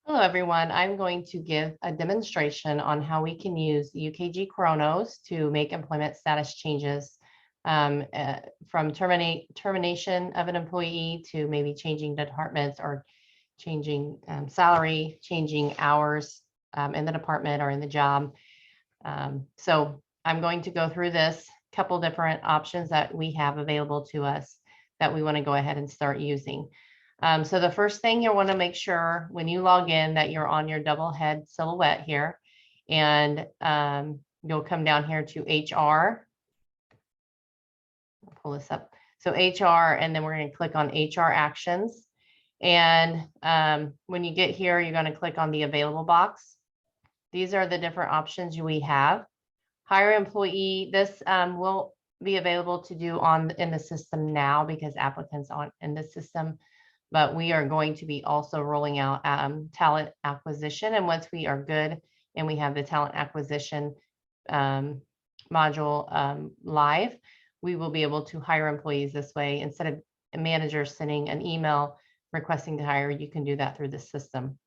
Hello, everyone. I'm going to give a demonstration on how we can use UKG Kronos to make employment status changes from termination of an employee to maybe changing departments or changing salary, changing hours in the department or in the job. So I'm going to go through this couple different options that we have available to us that we want to go ahead and start using. So the first thing you want to make sure when you log in that you're on your double head silhouette here, and you'll come down here to HR. I'll pull this up. So HR, and then we're going to click on HR actions. And when you get here, you're going to click on the available box. These are the different options we have. Hire employee, this will be available to do in the system now because applicants aren't in the system. But we are going to be also rolling out talent acquisition. And once we are good and we have the talent acquisition module live, we will be able to hire employees this way. Instead of a manager sending an email requesting to hire, you can do that through the system.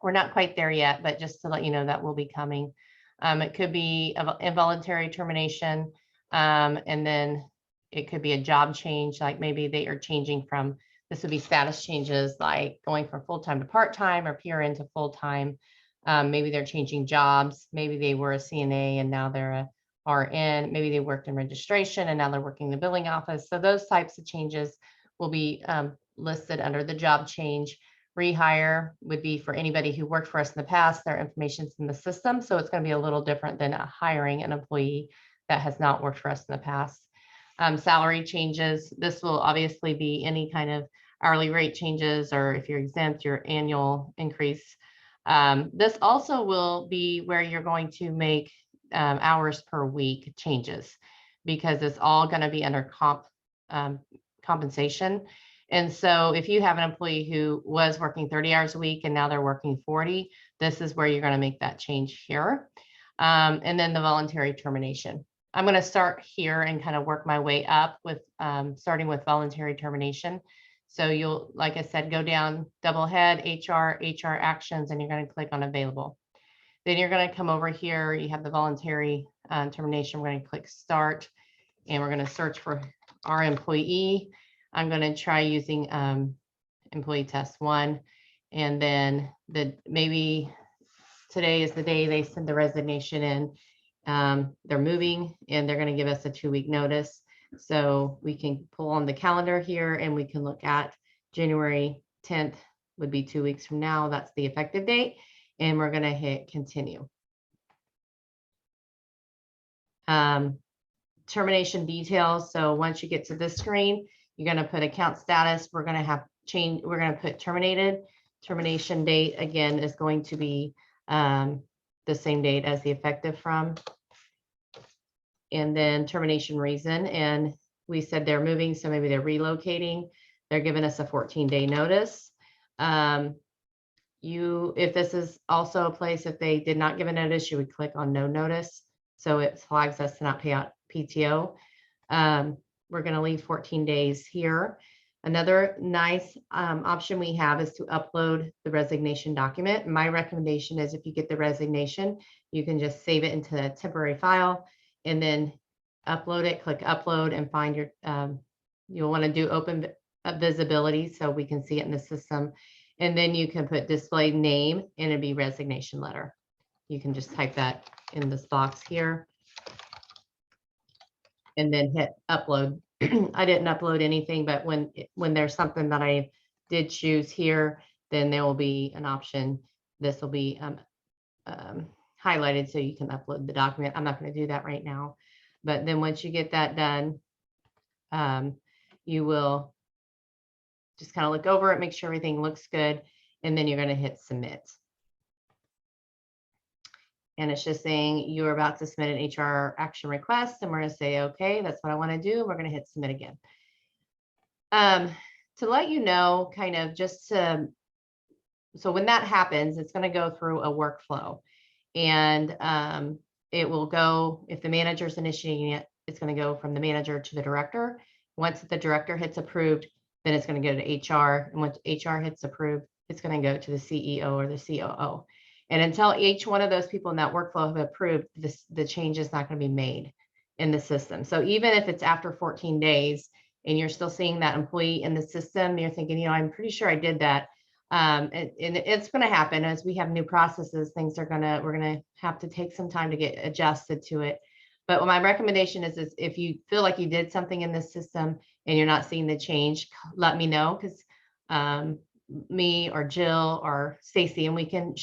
We're not quite there yet, but just to let you know that will be coming. It could be involuntary termination, and then it could be a job change, like maybe they are changing from, this would be status changes like going from full-time to part-time or PRN to full-time. Maybe they're changing jobs. Maybe they were a CNA and now they're a RN. Maybe they worked in registration and now they're working the billing office. So those types of changes will be listed under the job change. Rehire would be for anybody who worked for us in the past. Their information's in the system. So it's going to be a little different than hiring an employee that has not worked for us in the past. Salary changes, this will obviously be any kind of hourly rate changes, or if you're exempt, your annual increase. This also will be where you're going to make hours per week changes, because it's all going to be under compensation. And so if you have an employee who was working 30 hours a week and now they're working 40, this is where you're going to make that change here. And then the voluntary termination. I'm going to start here and kind of work my way up with starting with voluntary termination. So you'll, like I said, go down double head, HR actions, and you're going to click on available. Then you're going to come over here. You have the voluntary termination. We're going to click start, and we're going to search for our employee. I'm going to try using employee test 1, and then maybe today is the day they send the resignation in. They're moving and they're going to give us a 2-week notice. So we can pull on the calendar here and we can look at January 10th would be 2 weeks from now. That's the effective date. And we're going to hit continue. Termination details. So once you get to this screen, you're going to put account status. We're going to have change. We're going to put terminated. Termination date again is going to be the same date as the effective from. And then termination reason. And we said they're moving, so maybe they're relocating. They're giving us a 14-day notice. If this is also a place, if they did not give a notice, you would click on no notice. So it flags us to not pay out PTO. We're going to leave 14 days here. Another nice option we have is to upload the resignation document. My recommendation is if you get the resignation, you can just save it into a temporary file and then upload it, click upload, and find your, you'll want to do open visibility so we can see it in the system. And then you can put display name and it'd be resignation letter. You can just type that in this box here and then hit upload. I didn't upload anything, but when there's something that I did choose here, then there will be an option. This will be highlighted so you can upload the document. I'm not going to do that right now, but then once you get that done, you will just kind of look over it, make sure everything looks good, and then you're going to hit submit. And it's just saying you're about to submit an HR action request, and we're going to say, okay, that's what I want to do. We're going to hit submit again. To let you know, kind of just to, so when that happens, it's going to go through a workflow, and it will go, if the manager's initiating it, it's going to go from the manager to the director. Once the director hits approved, then it's going to go to HR. And once HR hits approved, it's going to go to the CEO or the COO. And until each one of those people in that workflow have approved, the change is not going to be made in the system. So even if it's after 14 days and you're still seeing that employee in the system, you're thinking, I'm pretty sure I did that. And it's going to happen as we have new processes. We're going to have to take some time to get adjusted to it. But what my recommendation is if you feel like you did something in this system and you're not seeing the change, let me know, because me or Jill or Stacy, and we can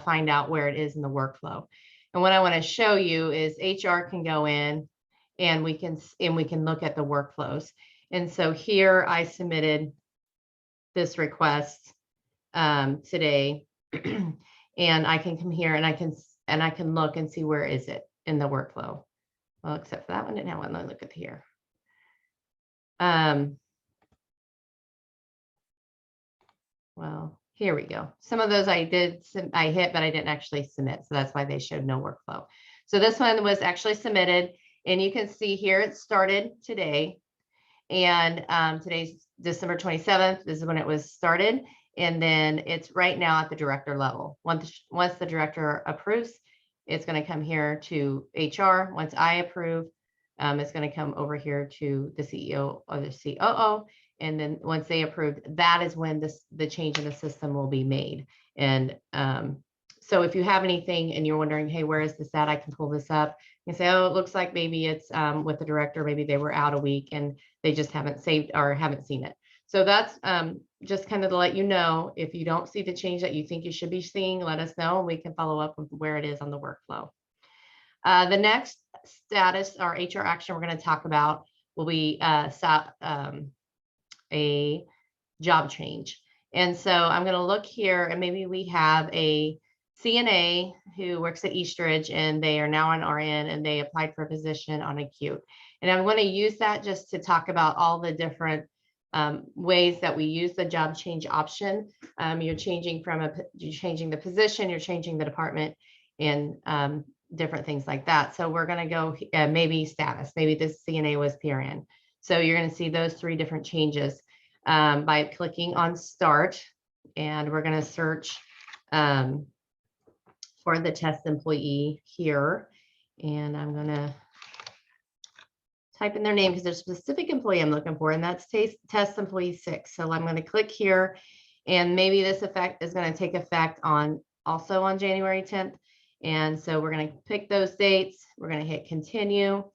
find out where it is in the workflow. And what I want to show you is HR can go in and we can look at the workflows. And so here I submitted this request today, and I can come here and I can look and see where is it in the workflow. Well, except for that one didn't have one. Let me look at here. Well, here we go. Some of those I hit, but I didn't actually submit. So that's why they showed no workflow. So this one was actually submitted, and you can see here it started today. And today's December 27th. This is when it was started. And then it's right now at the director level. Once the director approves, it's going to come here to HR. Once I approve, it's going to come over here to the CEO or the COO. And then once they approve, that is when the change in the system will be made. And so if you have anything and you're wondering, hey, where is this at? I can pull this up and say, oh, it looks like maybe it's with the director. Maybe they were out a week and they just haven't saved or haven't seen it. So that's just kind of to let you know, if you don't see the change that you think you should be seeing, let us know and we can follow up with where it is on the workflow. The next status or HR action we're going to talk about will be a job change. And so I'm going to look here, and maybe we have a CNA who works at Eastridge and they are now on RN and they applied for a position on acute. And I'm going to use that just to talk about all the different ways that we use the job change option. You're changing the position, you're changing the department, and different things like that. So we're going to go maybe status, maybe this CNA was PRN. So you're going to see those 3 different changes by clicking on start, and we're going to search for the test employee here. And I'm going to type in their name because there's a specific employee I'm looking for, and that's test employee 6. So I'm going to click here, and maybe this effect is going to take effect also on January 10th. And so we're going to pick those dates. We're going to hit continue.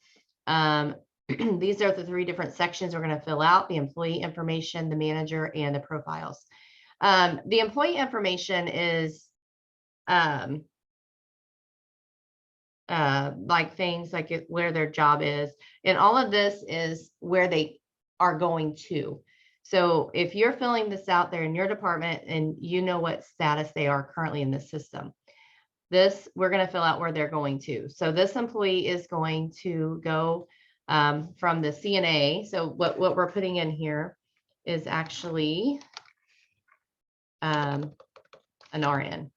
These are the 3 different sections we're going to fill out: the employee information, the manager, and the profiles. The employee information is like things like where their job is, and all of this is where they are going to. So if you're filling this out there in your department and you know what status they are currently in the system, we're going to fill out where they're going to. So this employee is going to go from the CNA. So what we're putting in here is actually an RN.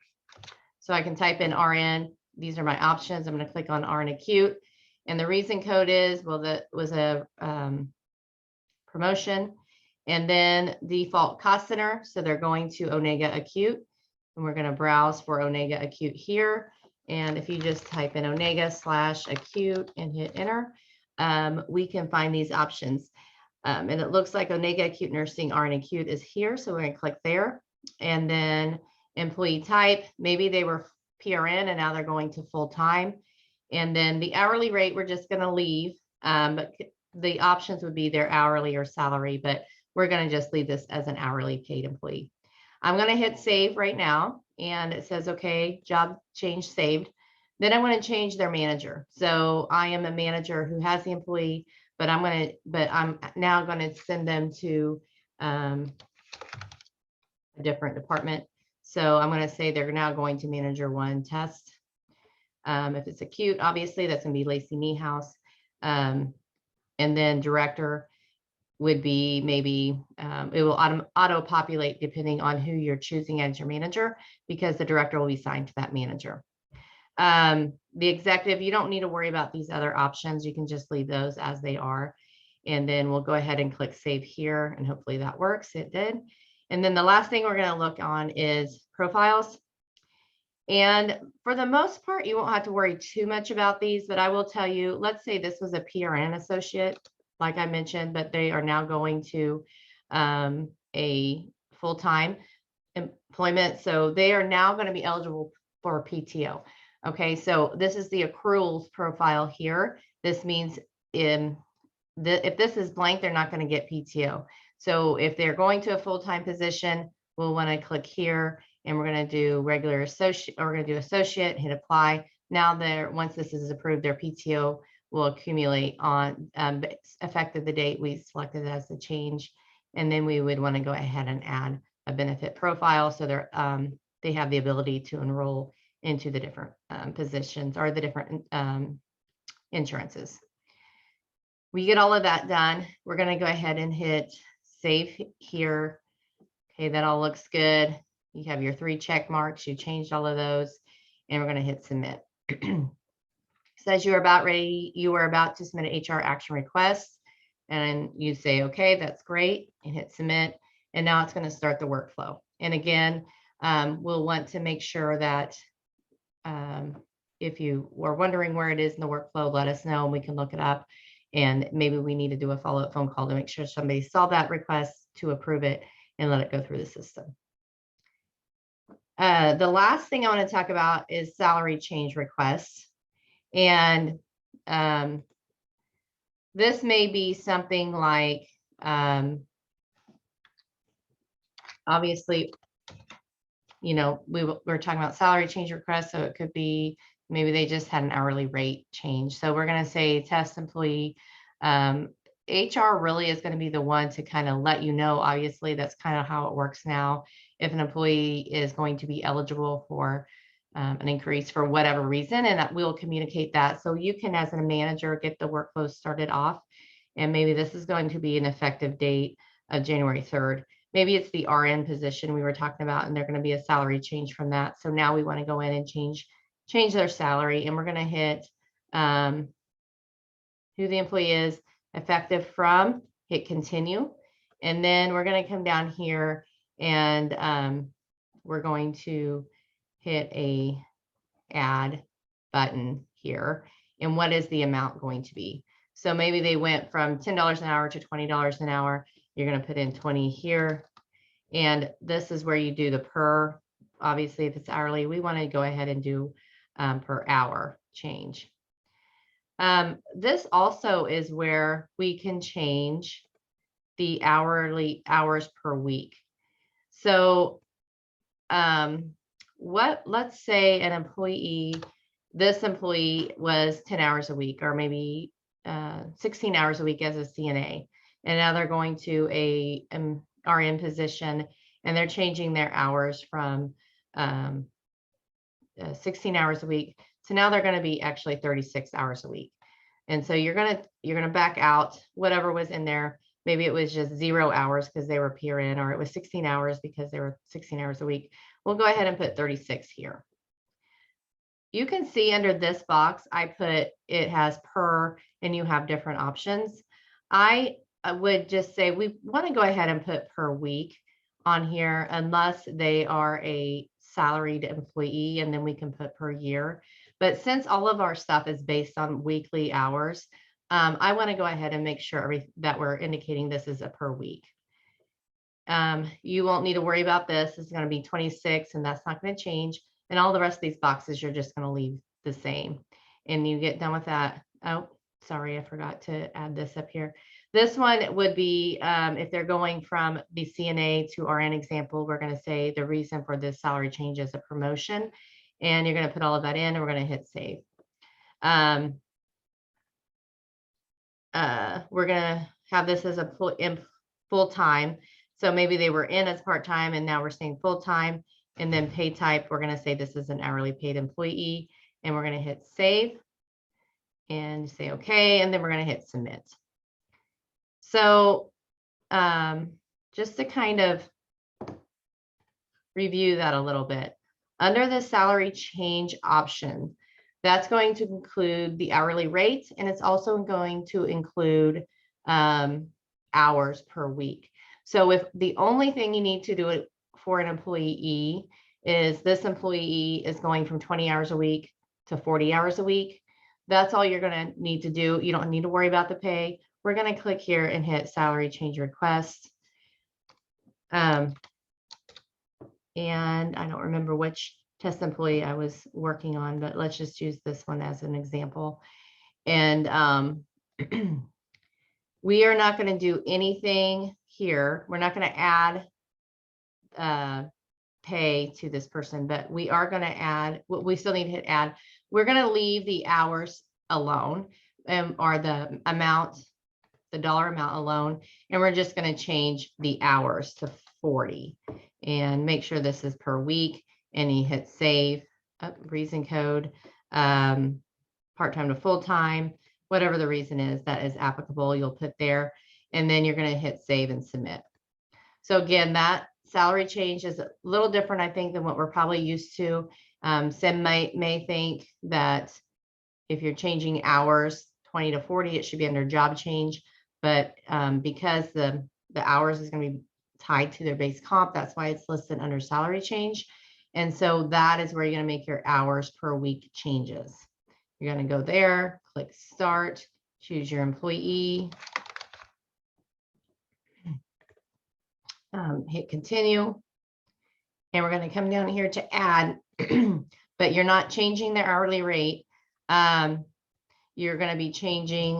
So I can type in RN. These are my options. I'm going to click on RN acute. And the reason code is, well, that was a promotion. And then default cost center. So they're going to Onega acute. And we're going to browse for Onega acute here. And if you just type in Onega/acute and hit enter, we can find these options. And it looks like Onega acute nursing RN acute is here. So we're going to click there. And then employee type, maybe they were PRN and now they're going to full-time. And then the hourly rate, we're just going to leave, but the options would be their hourly or salary, but we're going to just leave this as an hourly paid employee. I'm going to hit save right now, and it says, okay, job change saved. Then I want to change their manager. So I am a manager who has the employee, but I'm now going to send them to a different department. So I'm going to say they're now going to manager 1 test. If it's acute, obviously that's going to be Lacey Niehaus. And then director would be maybe, it will auto populate depending on who you're choosing as your manager, because the director will be assigned to that manager. The executive, you don't need to worry about these other options. You can just leave those as they are. And then we'll go ahead and click save here, and hopefully that works. It did. And then the last thing we're going to look on is profiles. And for the most part, you won't have to worry too much about these, but I will tell you, let's say this was a PRN associate, like I mentioned, but they are now going to a full-time employment. So they are now going to be eligible for PTO. Okay, so this is the accruals profile here. This means if this is blank, they're not going to get PTO. So if they're going to a full-time position, we'll want to click here and we're going to do regular associate, or we're going to do associate, hit apply. Now once this is approved, their PTO will accumulate on effective the date we selected as the change. And then we would want to go ahead and add a benefit profile. So they have the ability to enroll into the different positions or the different insurances. We get all of that done. We're going to go ahead and hit save here. Okay, that all looks good. You have your 3 check marks. You changed all of those, and we're going to hit submit. Says you are about to submit an HR action request, and you say, okay, that's great, and hit submit. And now it's going to start the workflow. And again, we'll want to make sure that if you were wondering where it is in the workflow, let us know and we can look it up. And maybe we need to do a follow-up phone call to make sure somebody saw that request to approve it and let it go through the system. The last thing I want to talk about is salary change requests. And this may be something like, obviously, you know, we're talking about salary change requests, so it could be maybe they just had an hourly rate change. So we're going to say test employee. HR really is going to be the one to kind of let you know. Obviously, that's kind of how it works now. If an employee is going to be eligible for an increase for whatever reason, and that we'll communicate that. So you can, as a manager, get the workflow started off. And maybe this is going to be an effective date of January 3rd. Maybe it's the RN position we were talking about, and they're going to be a salary change from that. So now we want to go in and change their salary, and we're going to hit who the employee is, effective from, hit continue. And then we're going to come down here and we're going to hit a add button here. And what is the amount going to be? So maybe they went from $10 an hour to $20 an hour. You're going to put in 20 here. And this is where you do the per. Obviously, if it's hourly, we want to go ahead and do per hour change. This also is where we can change the hourly hours per week. So let's say an employee, this employee was 10 hours a week, or maybe 16 hours a week as a CNA. And now they're going to a RN position, and they're changing their hours from 16 hours a week. So now they're going to be actually 36 hours a week. And so you're going to back out whatever was in there. Maybe it was just 0 hours because they were PRN, or it was 16 hours because they were 16 hours a week. We'll go ahead and put 36 here. You can see under this box, I put, it has per, and you have different options. I would just say we want to go ahead and put per week on here, unless they are a salaried employee, and then we can put per year. But since all of our stuff is based on weekly hours, I want to go ahead and make sure that we're indicating this is a per week. You won't need to worry about this. It's going to be 26, and that's not going to change. And all the rest of these boxes, you're just going to leave the same. And you get done with that. Oh, sorry, I forgot to add this up here. This one would be if they're going from the CNA to RN example, we're going to say the reason for this salary change is a promotion. And you're going to put all of that in, and we're going to hit save. We're going to have this as a full-time. So maybe they were in as part-time, and now we're saying full-time. And then pay type, we're going to say this is an hourly paid employee, and we're going to hit save and say okay, and then we're going to hit submit. So just to kind of review that a little bit, under the salary change option, that's going to include the hourly rate, and it's also going to include hours per week. So if the only thing you need to do it for an employee is this employee is going from 20 hours a week to 40 hours a week, that's all you're going to need to do. You don't need to worry about the pay. We're going to click here and hit salary change request. And I don't remember which test employee I was working on, but let's just use this one as an example. And we are not going to do anything here. We're not going to add pay to this person, but we are going to add, we still need to hit add. We're going to leave the hours alone, or the amount, the dollar amount alone, and we're just going to change the hours to 40 and make sure this is per week. And you hit save, reason code, part-time to full-time, whatever the reason is that is applicable, you'll put there, and then you're going to hit save and submit. So again, that salary change is a little different, I think, than what we're probably used to. Some may think that if you're changing hours 20 to 40, it should be under job change, but because the hours is going to be tied to their base comp, that's why it's listed under salary change. And so that is where you're going to make your hours per week changes. You're going to go there, click start, choose your employee, hit continue, and we're going to come down here to add, but you're not changing their hourly rate. You're going to be changing,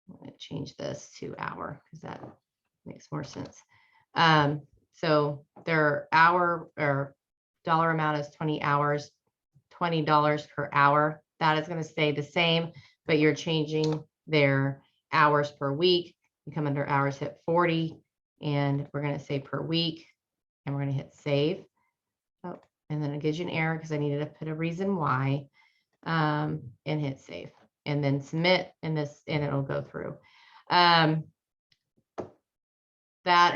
I'm going to change this to hour because that makes more sense. So their hour or dollar amount is 20 hours, $20 per hour. That is going to stay the same, but you're changing their hours per week. You come under hours, hit 40, and we're going to say per week, and we're going to hit save. Oh, and then it gives you an error because I needed to put a reason why, and hit save, and then submit, and it'll go through. That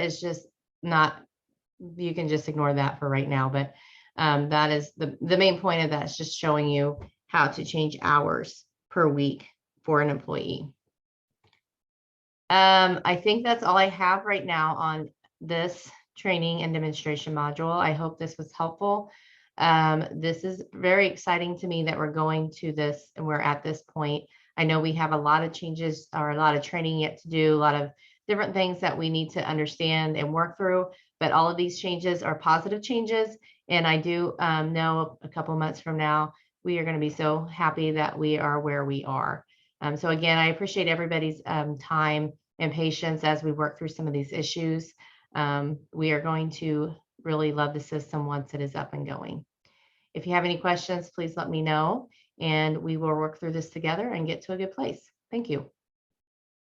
is just not, you can just ignore that for right now, but that is the main point of that is just showing you how to change hours per week for an employee. I think that's all I have right now on this training and demonstration module. I hope this was helpful. This is very exciting to me that we're going to this and we're at this point. I know we have a lot of changes or a lot of training yet to do, a lot of different things that we need to understand and work through, but all of these changes are positive changes. And I do know a couple months from now, we are going to be so happy that we are where we are. So again, I appreciate everybody's time and patience as we work through some of these issues. We are going to really love the system once it is up and going. If you have any questions, please let me know, and we will work through this together and get to a good place. Thank you.